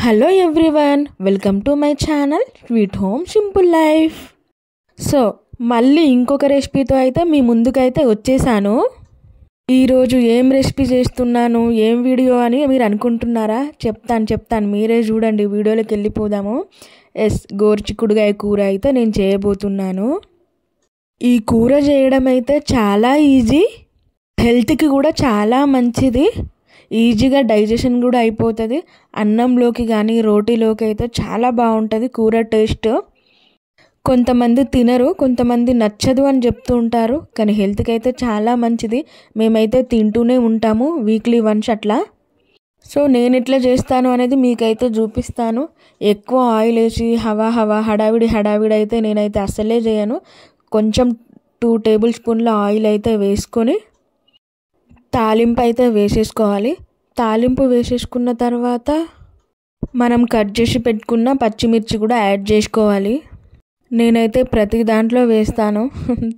Hello everyone, welcome to my channel sweet home simple life. So మళ్ళీ ఇంకొక రెసిపీతో అయితే మీ ముందుకైతే వచ్చేసాను. ఈరోజు ఏం రెసిపీ చేస్తున్నాను, ఏం వీడియో అని మీరు అనుకుంటున్నారా? చెప్తాను, మీరే చూడండి. వీడియోలోకి వెళ్ళిపోదాము. గోరుచిక్కుడుకాయ కూర అయితే నేను చేయబోతున్నాను. ఈ కూర చేయడం అయితే చాలా ఈజీ, హెల్త్కి కూడా చాలా మంచిది, ఈజీగా డైజెషన్ కూడా అయిపోతుంది. అన్నంలోకి కానీ రోటీలోకి అయితే చాలా బాగుంటుంది కూర టేస్ట్. కొంతమంది తినరు, కొంతమంది నచ్చదు అని చెప్తూ ఉంటారు, కానీ హెల్త్కి అయితే చాలా మంచిది. మేమైతే తింటూనే ఉంటాము, వీక్లీ వన్స్ అట్లా. సో నేను ఎట్లా చేస్తాను అనేది మీకైతే చూపిస్తాను. ఎక్కువ ఆయిల్ వేసి హడావిడి అయితే నేనైతే అస్సలే చేయను. కొంచెం 2 టేబుల్ స్పూన్ల ఆయిల్ అయితే వేసుకొని తాలింపు అయితే వేసేసుకోవాలి. తాలింపు వేసేసుకున్న తర్వాత మనం కట్ చేసి పెట్టుకున్న పచ్చిమిర్చి కూడా యాడ్ చేసుకోవాలి. నేనైతే ప్రతి దాంట్లో వేస్తాను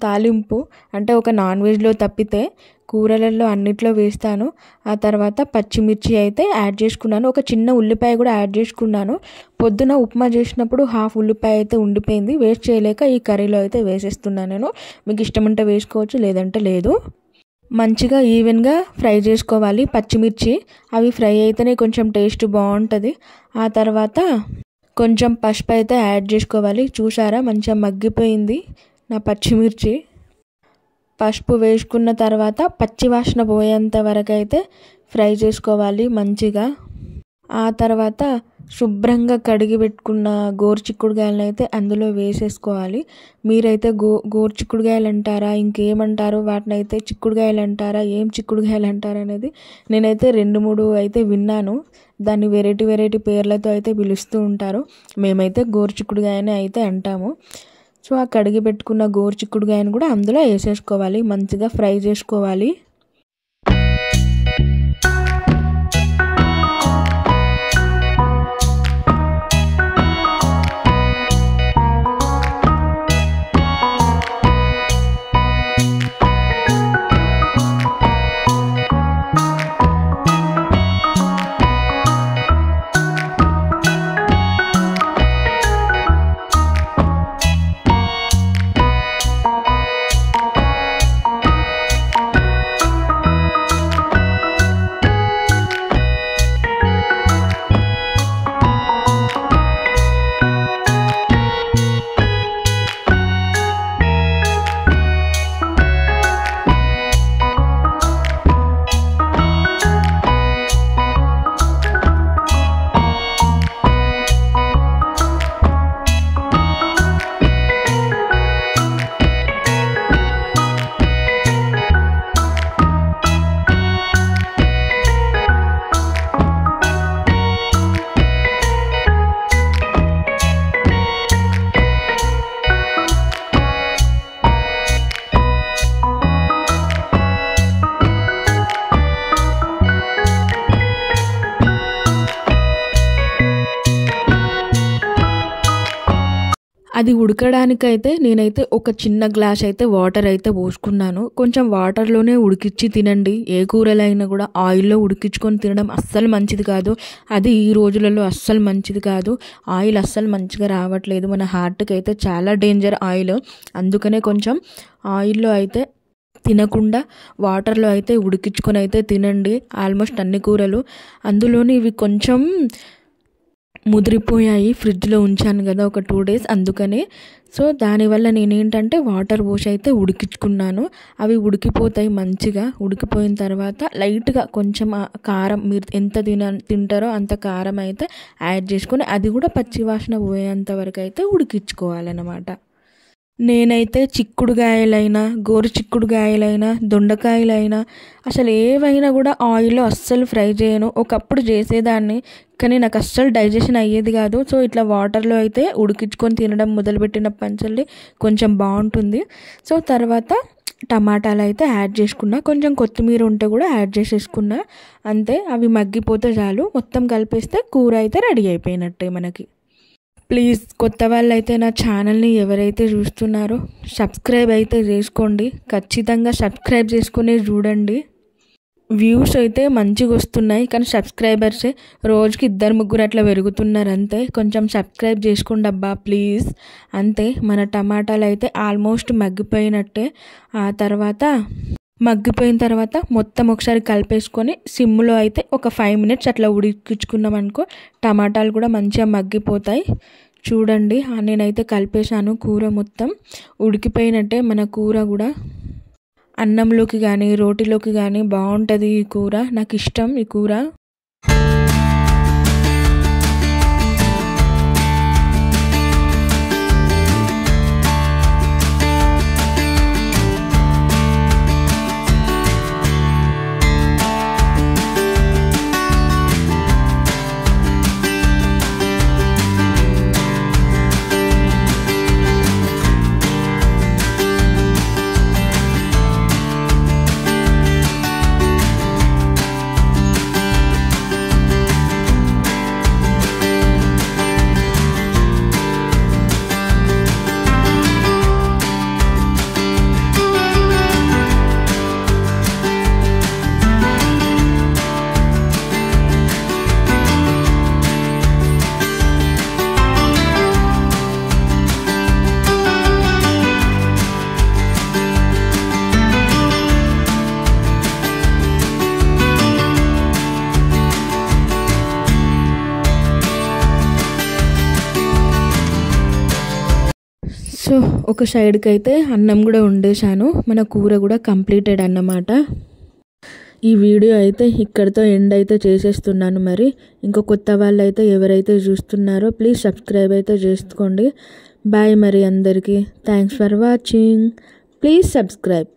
తాలింపు, అంటే ఒక నాన్ వెజ్లో తప్పితే కూరలలో అన్నిట్లో వేస్తాను. ఆ తర్వాత పచ్చిమిర్చి అయితే యాడ్ చేసుకున్నాను. ఒక చిన్న ఉల్లిపాయ కూడా యాడ్ చేసుకున్నాను. పొద్దున ఉప్మా చేసినప్పుడు హాఫ్ ఉల్లిపాయ అయితే ఉండిపోయింది, వేస్ట్ చేయలేక ఈ కర్రీలో అయితే వేసేస్తున్నాను నేను. మీకు ఇష్టం ఉంటే వేసుకోవచ్చు, లేదంటే లేదు. మంచిగా ఈవెన్గా ఫ్రై చేసుకోవాలి పచ్చిమిర్చి. అవి ఫ్రై అయితేనే కొంచెం టేస్ట్ బాగుంటుంది. ఆ తర్వాత కొంచెం పసుపు అయితే యాడ్ చేసుకోవాలి. చూసారా, మంచిగా మగ్గిపోయింది నా పచ్చిమిర్చి. పసుపు వేసుకున్న తర్వాత పచ్చి వాసన పోయేంత వరకు అయితే ఫ్రై చేసుకోవాలి మంచిగా. ఆ తర్వాత శుభ్రంగా కడిగి పెట్టుకున్న గోరుచిక్కుడుకాయలను అయితే అందులో వేసేసుకోవాలి. మీరైతే గోరుచిక్కుడుకాయలు అంటారా, ఇంకేమంటారు, వాటిని అయితే చిక్కుడుకాయలు అంటారా, ఏం చిక్కుడుకాయలు అంటారు అనేది నేనైతే 2-3 అయితే విన్నాను. దాన్ని వెరైటీ పేర్లతో అయితే పిలుస్తూ ఉంటారు. మేమైతే గోరుచిక్కుడుకాయనే అయితే అంటాము. సో ఆ కడిగి పెట్టుకున్న గోరుచిక్కుడుకాయను కూడా అందులో వేసేసుకోవాలి, మంచిగా ఫ్రై చేసుకోవాలి. అది ఉడకడానికైతే నేనైతే ఒక చిన్న గ్లాస్ అయితే వాటర్ అయితే పోసుకున్నాను. కొంచెం వాటర్లోనే ఉడికించి తినండి. ఏ కూరలైనా కూడా ఆయిల్లో ఉడికించుకొని తినడం అస్సలు మంచిది కాదు. అది ఈ రోజులలో అస్సలు మంచిది కాదు. ఆయిల్ అస్సలు మంచిగా రావట్లేదు, మన హార్ట్కి అయితే చాలా డేంజర్ ఆయిల్. అందుకనే కొంచెం ఆయిల్లో అయితే తినకుండా వాటర్లో అయితే ఉడికించుకొని అయితే తినండి ఆల్మోస్ట్ అన్ని కూరలు. అందులోని ఇవి కొంచెం ముదిరిపోయాయి, ఫ్రిడ్జ్లో ఉంచాను కదా ఒక 2 డేస్, అందుకనే. సో దానివల్ల నేనేంటంటే వాటర్ పోసి అయితే ఉడికించుకున్నాను. అవి ఉడికిపోతాయి మంచిగా. ఉడికిపోయిన తర్వాత లైట్గా కొంచెం కారం, మీరు ఎంత తింటారో అంత కారం అయితే యాడ్ చేసుకొని అది కూడా పచ్చి వాసన పోయేంత వరకు అయితే ఉడికించుకోవాలన్నమాట. నేనైతే చిక్కుడుకాయలైనా, గోరుచిక్కుడుకాయలైనా, దొండకాయలైనా, అసలు ఏవైనా కూడా ఆయిల్లో అస్సలు ఫ్రై చేయను. ఒకప్పుడు చేసేదాన్ని, కానీ నాకు అస్సలు డైజెషన్ అయ్యేది కాదు. సో ఇట్లా వాటర్లో అయితే ఉడికించుకొని తినడం మొదలుపెట్టినప్పటి నుంచి కొంచెం బాగుంటుంది. సో తర్వాత టమాటాలు అయితే యాడ్ చేసుకున్నా, కొంచెం కొత్తిమీర ఉంటే కూడా యాడ్ చేసేసుకున్నా, అంతే. అవి మగ్గిపోతే చాలు, మొత్తం కలిపేస్తే కూర అయితే రెడీ అయిపోయినట్టే మనకి. ప్లీజ్ కొత్త వాళ్ళైతే నా ఛానల్ని ఎవరైతే చూస్తున్నారో సబ్స్క్రైబ్ అయితే చేసుకోండి, ఖచ్చితంగా సబ్స్క్రైబ్ చేసుకునే చూడండి. వ్యూస్ అయితే మంచిగా వస్తున్నాయి, కానీ సబ్స్క్రైబర్సే రోజుకి 2-3 అట్లా పెరుగుతున్నారు అంతే. కొంచెం సబ్స్క్రైబ్ చేసుకోండి అబ్బా ప్లీజ్. అంతే, మన టమాటాలు అయితే ఆల్మోస్ట్ మగ్గిపోయినట్టే. మగ్గిపోయిన తర్వాత మొత్తం ఒకసారి కలిపేసుకొని సిమ్లో అయితే ఒక 5 మినిట్స్ అట్లా ఉడికించుకున్నాం అనుకో, టమాటాలు కూడా మంచిగా మగ్గిపోతాయి. చూడండి, నేనైతే కలిపేశాను. కూర మొత్తం ఉడికిపోయినట్టే. మన కూర కూడా అన్నంలోకి కానీ రోటీలోకి కానీ బాగుంటుంది ఈ కూర. నాకు ఇష్టం ఈ కూర. సో ఒక సైడ్కి అయితే అన్నం కూడా వండేసాను. మన కూర కూడా కంప్లీటెడ్ అన్నమాట. ఈ వీడియో అయితే ఇక్కడితో ఎండ్ అయితే చేసేస్తున్నాను. మరి ఇంకో కొత్త వాళ్ళు అయితే ఎవరైతే చూస్తున్నారో ప్లీజ్ సబ్స్క్రైబ్ అయితే చేసుకోండి. బాయ్ మరి అందరికీ. Thanks for watching. Please subscribe.